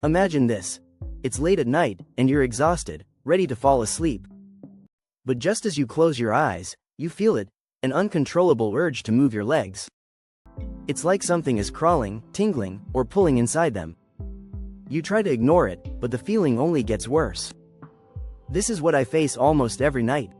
Imagine this. It's late at night, and you're exhausted, ready to fall asleep. But just as you close your eyes, you feel it, an uncontrollable urge to move your legs. It's like something is crawling, tingling, or pulling inside them. You try to ignore it, but the feeling only gets worse. This is what I face almost every night.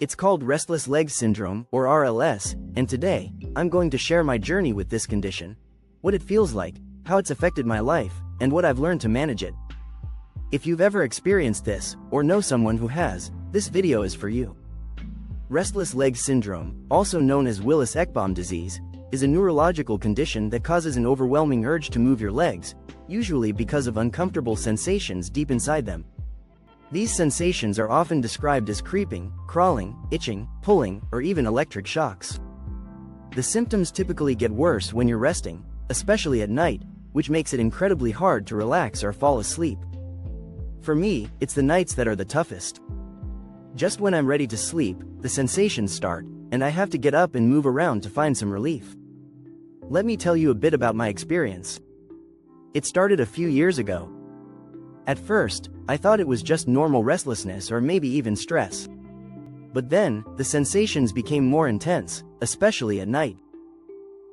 It's called Restless Legs Syndrome, or RLS, and today, I'm going to share my journey with this condition, what it feels like, how it's affected my life, and what I've learned to manage it. If you've ever experienced this, or know someone who has, this video is for you. Restless Legs Syndrome, also known as Willis-Ekbom disease, is a neurological condition that causes an overwhelming urge to move your legs, usually because of uncomfortable sensations deep inside them. These sensations are often described as creeping, crawling, itching, pulling, or even electric shocks. The symptoms typically get worse when you're resting, especially at night, which makes it incredibly hard to relax or fall asleep. For me, it's the nights that are the toughest. Just when I'm ready to sleep, the sensations start, and I have to get up and move around to find some relief. Let me tell you a bit about my experience. It started a few years ago. At first, I thought it was just normal restlessness or maybe even stress. But then, the sensations became more intense, especially at night.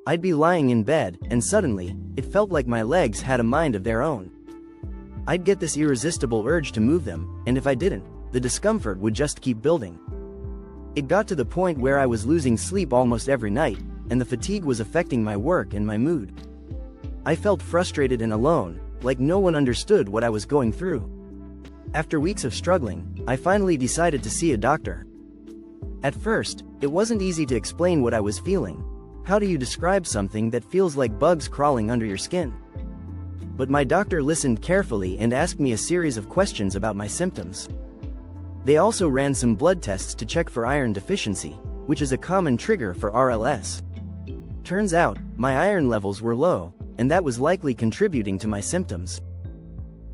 I'd be lying in bed, and suddenly, it felt like my legs had a mind of their own. I'd get this irresistible urge to move them, and if I didn't, the discomfort would just keep building. It got to the point where I was losing sleep almost every night, and the fatigue was affecting my work and my mood. I felt frustrated and alone, like no one understood what I was going through. After weeks of struggling, I finally decided to see a doctor. At first, it wasn't easy to explain what I was feeling. How do you describe something that feels like bugs crawling under your skin? But my doctor listened carefully and asked me a series of questions about my symptoms. They also ran some blood tests to check for iron deficiency, which is a common trigger for RLS. Turns out, my iron levels were low, and that was likely contributing to my symptoms.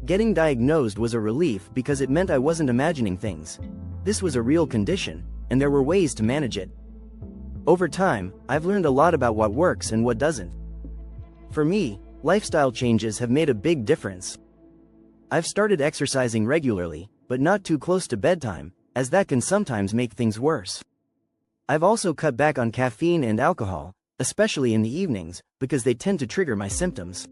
Getting diagnosed was a relief because it meant I wasn't imagining things. This was a real condition, and there were ways to manage it. Over time, I've learned a lot about what works and what doesn't. For me, lifestyle changes have made a big difference. I've started exercising regularly, but not too close to bedtime, as that can sometimes make things worse. I've also cut back on caffeine and alcohol, especially in the evenings, because they tend to trigger my symptoms.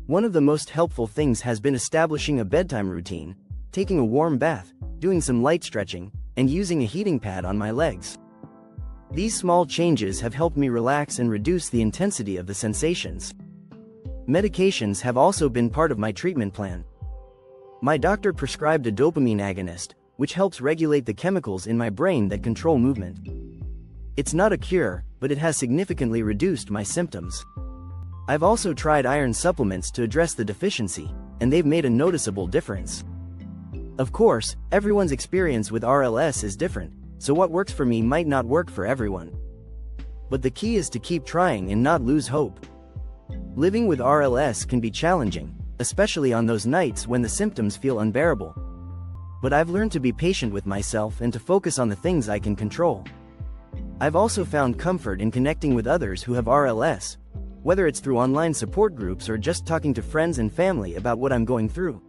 One of the most helpful things has been establishing a bedtime routine, taking a warm bath, doing some light stretching, and using a heating pad on my legs. These small changes have helped me relax and reduce the intensity of the sensations. Medications have also been part of my treatment plan. My doctor prescribed a dopamine agonist, which helps regulate the chemicals in my brain that control movement. It's not a cure, but it has significantly reduced my symptoms. I've also tried iron supplements to address the deficiency, and they've made a noticeable difference. Of course, everyone's experience with RLS is different, so what works for me might not work for everyone. But the key is to keep trying and not lose hope. Living with RLS can be challenging, especially on those nights when the symptoms feel unbearable. But I've learned to be patient with myself and to focus on the things I can control. I've also found comfort in connecting with others who have RLS, whether it's through online support groups or just talking to friends and family about what I'm going through.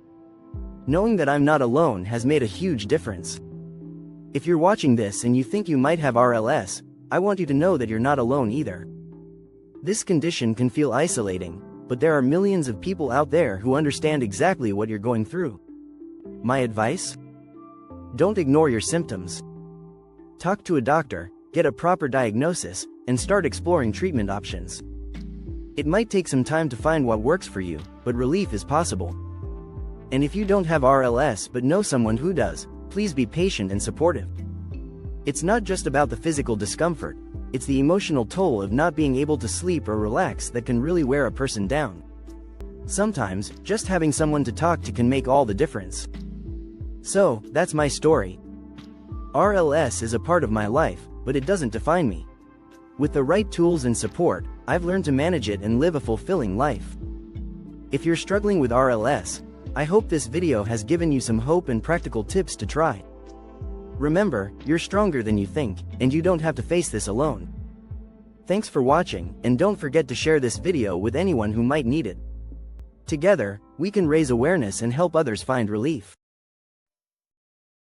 Knowing that I'm not alone has made a huge difference. If you're watching this and you think you might have RLS, I want you to know that you're not alone either. This condition can feel isolating, but there are millions of people out there who understand exactly what you're going through. My advice? Don't ignore your symptoms. Talk to a doctor, get a proper diagnosis, and start exploring treatment options. It might take some time to find what works for you, but relief is possible. And if you don't have RLS but know someone who does, please be patient and supportive. It's not just about the physical discomfort, it's the emotional toll of not being able to sleep or relax that can really wear a person down. Sometimes, just having someone to talk to can make all the difference. So, that's my story. RLS is a part of my life, but it doesn't define me. With the right tools and support, I've learned to manage it and live a fulfilling life. If you're struggling with RLS, I hope this video has given you some hope and practical tips to try. Remember, you're stronger than you think, and you don't have to face this alone. Thanks for watching, and don't forget to share this video with anyone who might need it. Together, we can raise awareness and help others find relief.